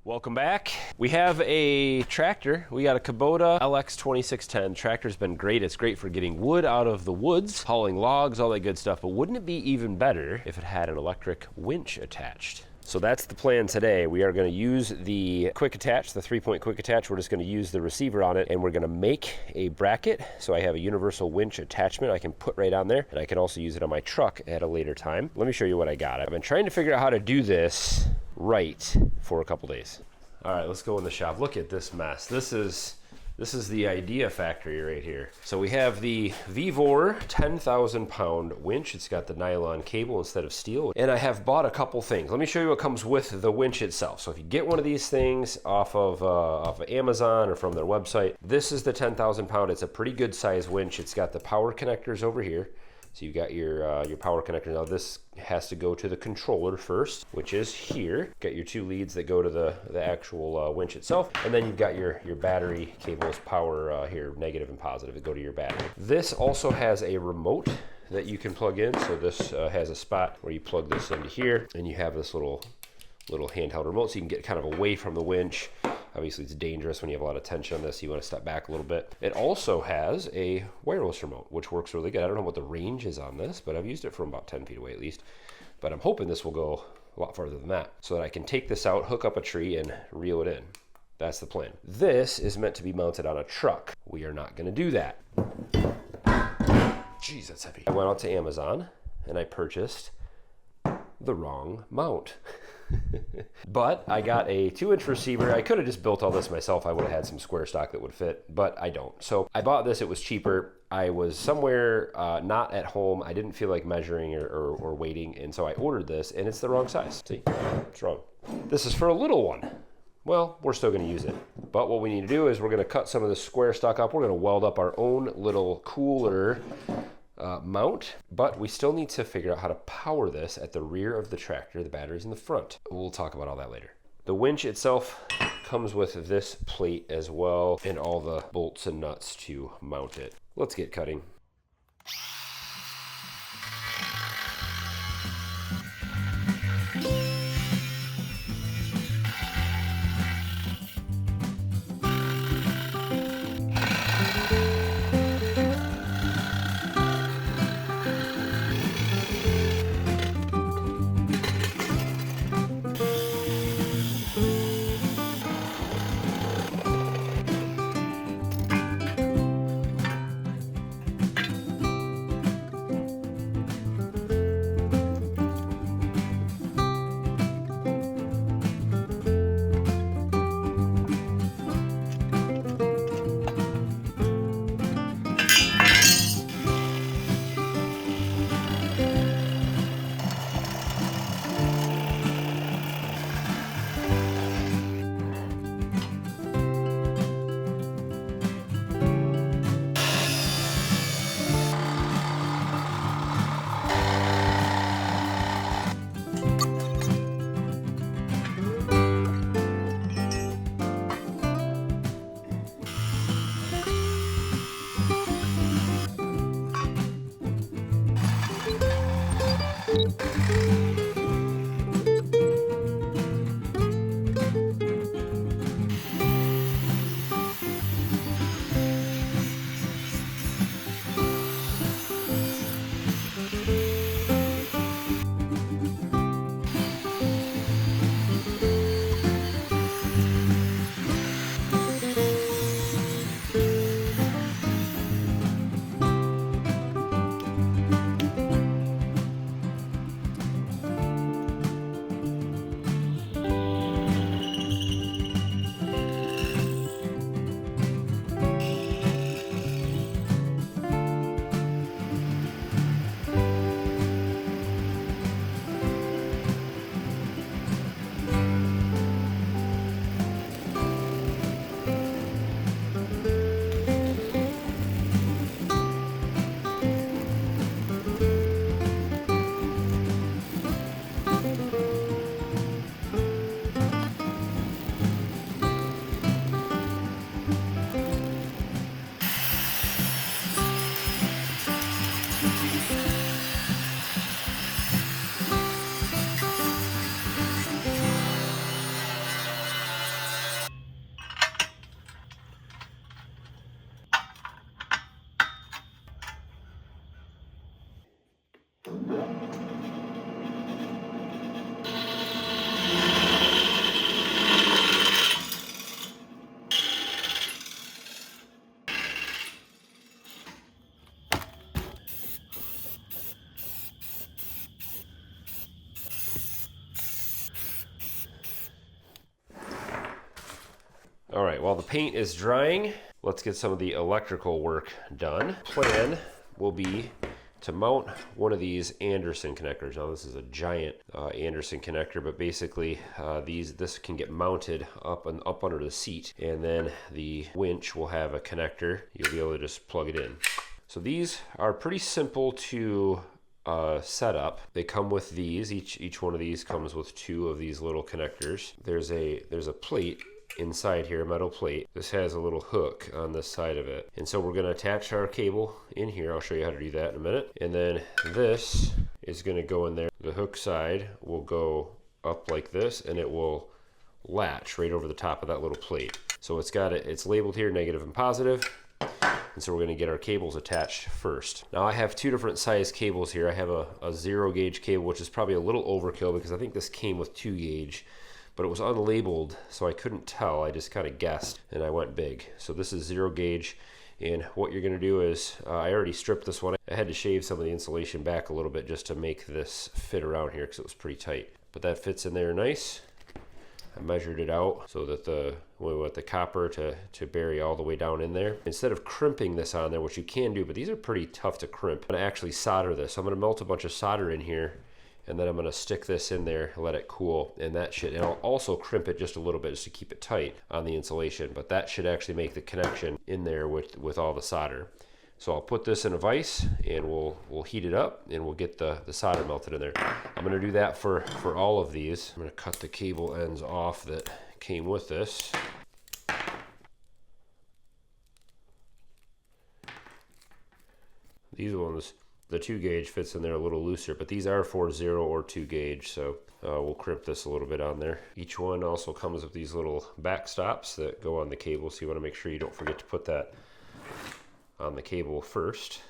Welcome back. We have a tractor. We got a Kubota LX 2610. Tractor's been great. It's great for getting wood out of the woods, hauling logs, all that good stuff. But wouldn't it be even better if it had an electric winch attached? So that's the plan today. We are going to use the quick attach, the 3-point quick attach. We're just going to use the receiver on it, and we're going to make a bracket. So I have a universal winch attachment I can put right on there, and I can also use it on my truck at a later time. Let me show you what I got. I've been trying to figure out how to do this right for a couple days. All right, let's go in the shop. Look at this mess. This is the idea factory right here. So we have the Vevor 10,000 pound winch. It's got the nylon cable instead of steel. And I have bought a couple things. Let me show you what comes with the winch itself. So if you get one of these things off of Amazon or from their website, this is the 10,000 pound. It's a pretty good size winch. It's got the power connectors over here. So you've got your power connector. Now this has to go to the controller first, which is here. Got your 2 leads that go to the actual winch itself. And then you've got your battery cables, power here, negative and positive, that go to your battery. This also has a remote that you can plug in. So this has a spot where you plug this into here, and you have this little handheld remote, so you can get kind of away from the winch. Obviously it's dangerous when you have a lot of tension on this. You want to step back a little bit. It also has a wireless remote, which works really good. I don't know what the range is on this, but I've used it from about 10 feet away at least. But I'm hoping this will go a lot farther than that, so that I can take this out, hook up a tree, and reel it in. That's the plan. This is meant to be mounted on a truck. We are not going to do that. Jeez, that's heavy. I went out to Amazon and I purchased the wrong mount. But I got a 2-inch receiver. I could have just built all this myself. I would have had some square stock that would fit, but I don't. So I bought this. It was cheaper. I was somewhere not at home. I didn't feel like measuring or waiting, and so I ordered this, and it's the wrong size. See, it's wrong. This is for a little one. Well, we're still going to use it. But what we need to do is we're going to cut some of the square stock up. We're going to weld up our own little cooler mount, but we still need to figure out how to power this at the rear of the tractor. The battery's in the front. We'll talk about all that later. The winch itself comes with this plate as well, and all the bolts and nuts to mount it. Let's get cutting. All right, while the paint is drying, let's get some of the electrical work done. Plan will be to mount one of these Anderson connectors. Now this is a giant Anderson connector, but basically this can get mounted up under the seat, and then the winch will have a connector. You'll be able to just plug it in. So these are pretty simple to set up. They come with these. Each one of these comes with 2 of these little connectors. There's a plate inside here, a metal plate. This has a little hook on this side of it, and so we're going to attach our cable in here. I'll show you how to do that in a minute. And then this is going to go in there. The hook side will go up like this, and it will latch right over the top of that little plate. So it's labeled here negative and positive, and so we're going to get our cables attached first. Now I have 2 different size cables here. I have a 0 gauge cable, which is probably a little overkill because I think this came with 2 gauge. But it was unlabeled, so I couldn't tell. I just kind of guessed, and I went big. So this is 0 gauge, and what you're going to do is, I already stripped this one. I had to shave some of the insulation back a little bit just to make this fit around here because it was pretty tight. But that fits in there nice. I measured it out so that we want the copper to bury all the way down in there. Instead of crimping this on there, which you can do, but these are pretty tough to crimp, I'm going to actually solder this. So I'm going to melt a bunch of solder in here, and then I'm going to stick this in there and let it cool, and I'll also crimp it just a little bit just to keep it tight on the insulation, but that should actually make the connection in there with all the solder. So I'll put this in a vise, and we'll heat it up, and we'll get the solder melted in there. I'm going to do that for all of these. I'm going to cut the cable ends off that came with this. These ones, the 2 gauge fits in there a little looser, but these are for 0 or 2 gauge, so we'll crimp this a little bit on there. Each one also comes with these little back stops that go on the cable, so you want to make sure you don't forget to put that on the cable first.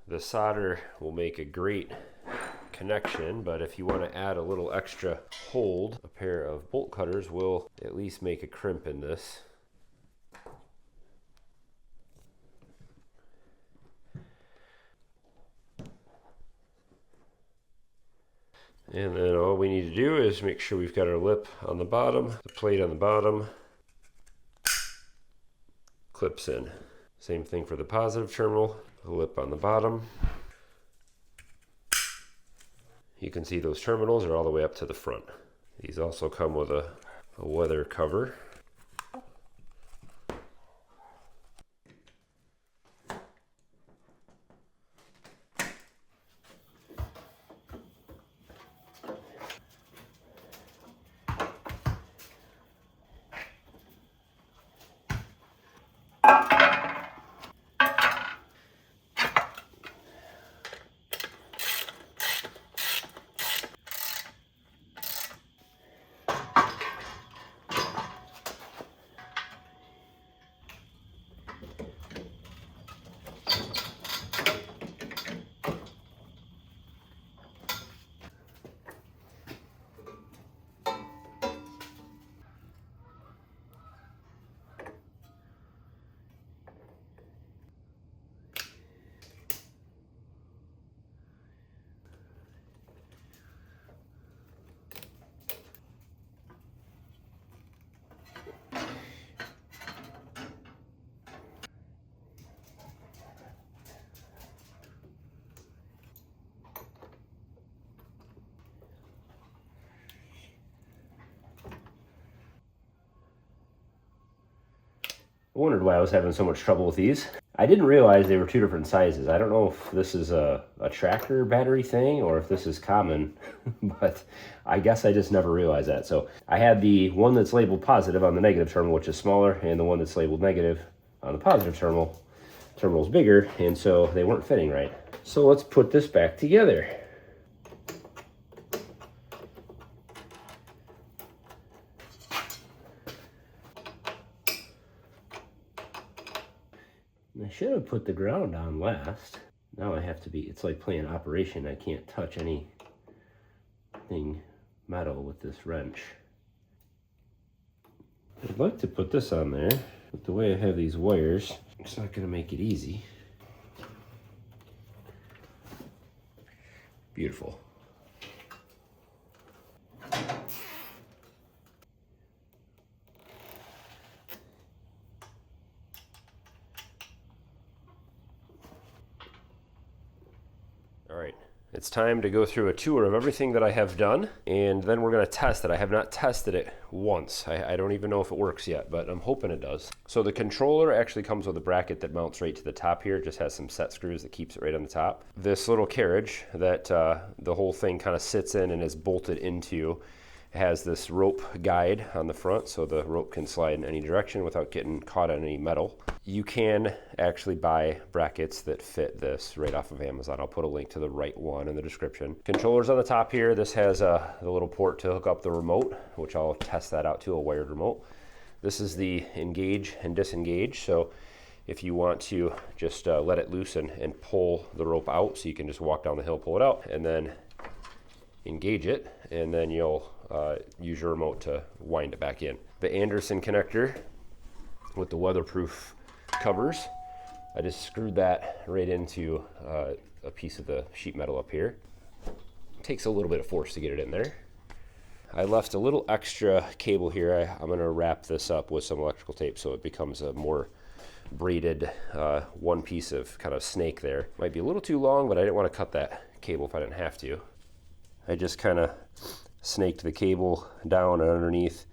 The solder will make a great connection, but if you want to add a little extra hold, a pair of bolt cutters will at least make a crimp in this. And then all we need to do is make sure we've got our lip on the bottom, the plate on the bottom, clips in. Same thing for the positive terminal, the lip on the bottom. You can see those terminals are all the way up to the front. These also come with a weather cover. I wondered why I was having so much trouble with these. I didn't realize they were 2 different sizes. I don't know if this is a tractor battery thing or if this is common, but I guess I just never realized that. So I had the one that's labeled positive on the negative terminal, which is smaller, and the one that's labeled negative on the positive terminal's bigger, and so they weren't fitting right. So let's put this back together. I should have put the ground on last. Now I have to be, it's like playing Operation. I can't touch anything metal with this wrench. I'd like to put this on there, but the way I have these wires, it's not going to make it easy. Beautiful. All right, it's time to go through a tour of everything that I have done, and then we're gonna test it. I have not tested it once. I don't even know if it works yet, but I'm hoping it does. So the controller actually comes with a bracket that mounts right to the top here. It just has some set screws that keeps it right on the top. This little carriage that the whole thing kind of sits in and is bolted into has this rope guide on the front, so the rope can slide in any direction without getting caught on any metal. You can actually buy brackets that fit this right off of Amazon. I'll put a link to the right one in the description. Controllers on the top here. This has the little port to hook up the remote, which I'll test that out to, a wired remote. This is the engage and disengage, so if you want to just let it loose and pull the rope out, so you can just walk down the hill, pull it out, and then engage it, and then you'll use your remote to wind it back in. The Anderson connector with the weatherproof covers, I just screwed that right into a piece of the sheet metal up here. It takes a little bit of force to get it in there. I left a little extra cable here. I'm going to wrap this up with some electrical tape so it becomes a more braided one piece of kind of snake there. Might be a little too long, but I didn't want to cut that cable if I didn't have to. I just kind of snaked the cable down and underneath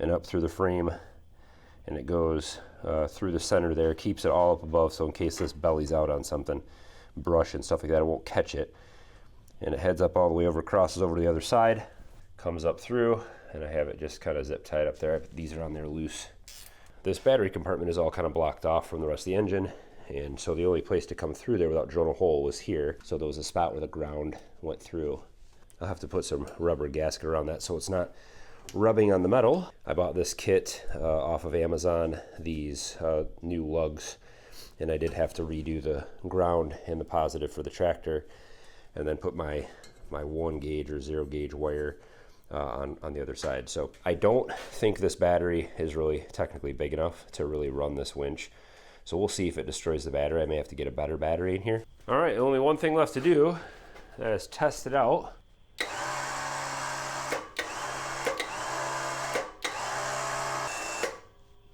and up through the frame, and it goes through the center there, keeps it all up above, so in case this bellies out on something, brush and stuff like that, it won't catch it. And it heads up all the way over, crosses over to the other side, comes up through, and I have it just kind of zip tied up there. These are on there loose. This battery compartment is all kind of blocked off from the rest of the engine, and so the only place to come through there without drilling a hole was here. So there was a spot where the ground went through. I'll have to put some rubber gasket around that so it's not rubbing on the metal. I bought this kit off of Amazon, these new lugs, and I did have to redo the ground and the positive for the tractor, and then put my 1 gauge or 0 gauge wire on the other side. So I don't think this battery is really technically big enough to really run this winch. So we'll see if it destroys the battery. I may have to get a better battery in here. All right, only one thing left to do, that is test it out.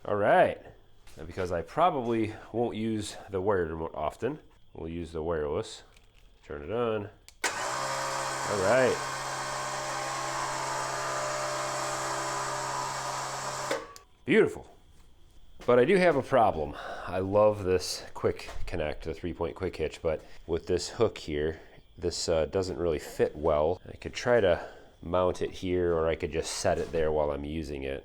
All right, because I probably won't use the wired remote often, we'll use the wireless. Turn it on. All right. Beautiful. But I do have a problem. I love this quick connect, the 3-point quick hitch, but with this hook here, this doesn't really fit well. I could try to mount it here, or I could just set it there while I'm using it.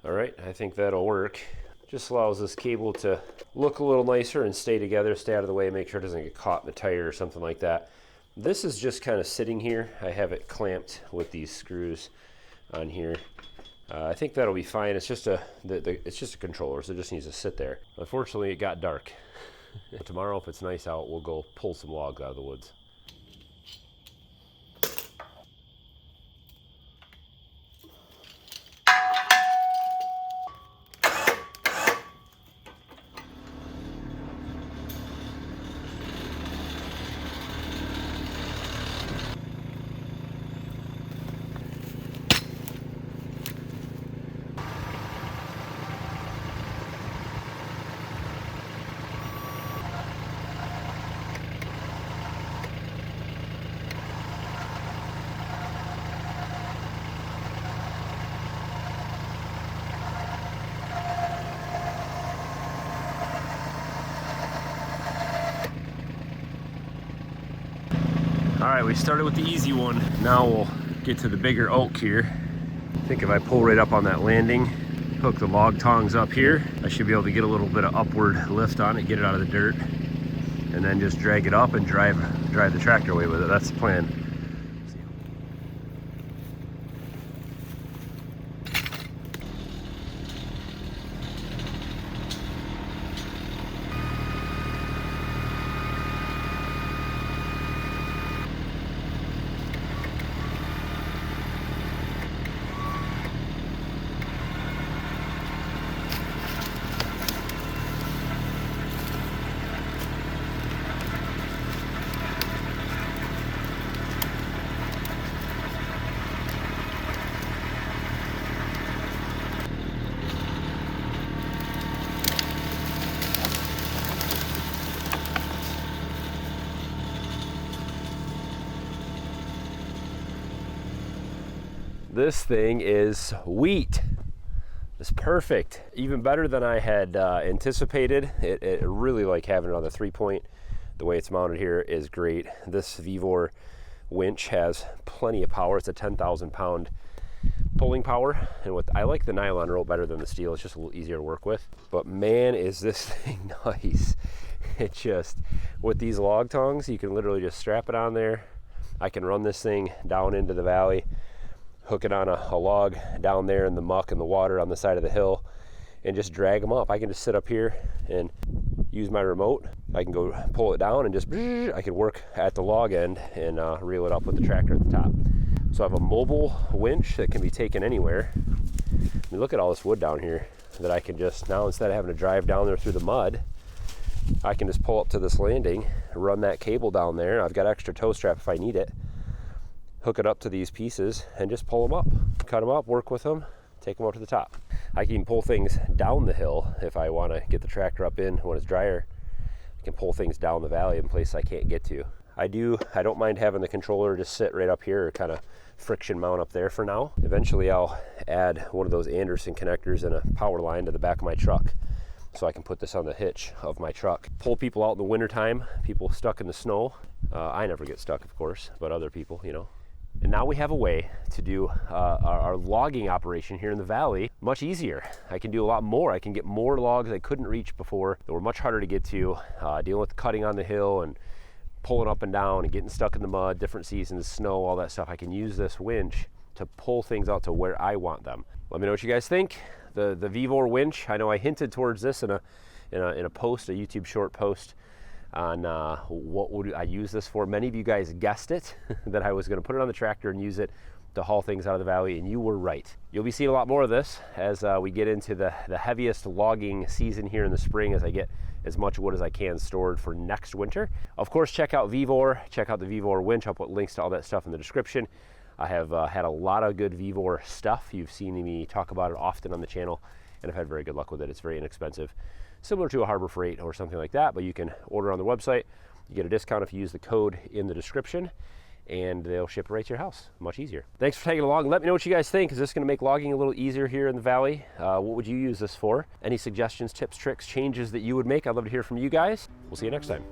All right, I think that'll work. Just allows this cable to look a little nicer and stay together, stay out of the way, make sure it doesn't get caught in the tire or something like that. This is just kind of sitting here. I have it clamped with these screws on here. I think that'll be fine. It's just a controller, so it just needs to sit there. Unfortunately, it got dark. Tomorrow, if it's nice out, we'll go pull some logs out of the woods. right, we started with the easy one. Now we'll get to the bigger oak here. I think if I pull right up on that landing, hook the log tongs up here, I should be able to get a little bit of upward lift on it, get it out of the dirt, and then just drag it up and drive the tractor away with it. That's the plan. This thing is wheat. It's perfect. Even better than I had anticipated. It really like having it on the 3-point. The way it's mounted here is great. This Vevor winch has plenty of power. It's a 10,000 pound pulling power. And I like the nylon rope better than the steel. It's just a little easier to work with. But man, is this thing nice. It just, with these log tongs, you can literally just strap it on there. I can run this thing down into the valley, hook it on a log down there in the muck and the water on the side of the hill, and just drag them up. I can just sit up here and use my remote. I can go pull it down and just, I can work at the log end and reel it up with the tractor at the top. So I have a mobile winch that can be taken anywhere. I mean, look at all this wood down here that I can just, now instead of having to drive down there through the mud, I can just pull up to this landing, run that cable down there. I've got extra tow strap if I need it. Hook it up to these pieces and just pull them up, cut them up, work with them, take them up to the top. I can pull things down the hill if I want to get the tractor up in when it's drier. I can pull things down the valley in places I can't get to. I don't mind having the controller just sit right up here or kind of friction mount up there for now. Eventually I'll add one of those Anderson connectors and a power line to the back of my truck so I can put this on the hitch of my truck. Pull people out in the wintertime, people stuck in the snow. I never get stuck, of course, but other people, you know. And now we have a way to do our logging operation here in the valley much easier. I can do a lot more. I can get more logs I couldn't reach before that were much harder to get to, dealing with cutting on the hill and pulling up and down and getting stuck in the mud, different seasons, snow, all that stuff. I can use this winch to pull things out to where I want them. Let me know what you guys think. The Vevor winch, I know I hinted towards this in a post, a YouTube short post, on what would I use this for. Many of you guys guessed it, that I was going to put it on the tractor and use it to haul things out of the valley, and you were right. You'll be seeing a lot more of this as we get into the heaviest logging season here in the spring, as I get as much wood as I can stored for next winter. Of course, check out Vevor, check out the Vevor winch. I'll put links to all that stuff in the description. I have had a lot of good Vevor stuff. You've seen me talk about it often on the channel, and I've had very good luck with it. It's very inexpensive, similar to a Harbor Freight or something like that, but you can order on the website. You get a discount if you use the code in the description, and they'll ship it right to your house. Much easier. Thanks for tagging along. Let me know what you guys think. Is this going to make logging a little easier here in the valley? What would you use this for? Any suggestions, tips, tricks, changes that you would make? I'd love to hear from you guys. We'll see you next time.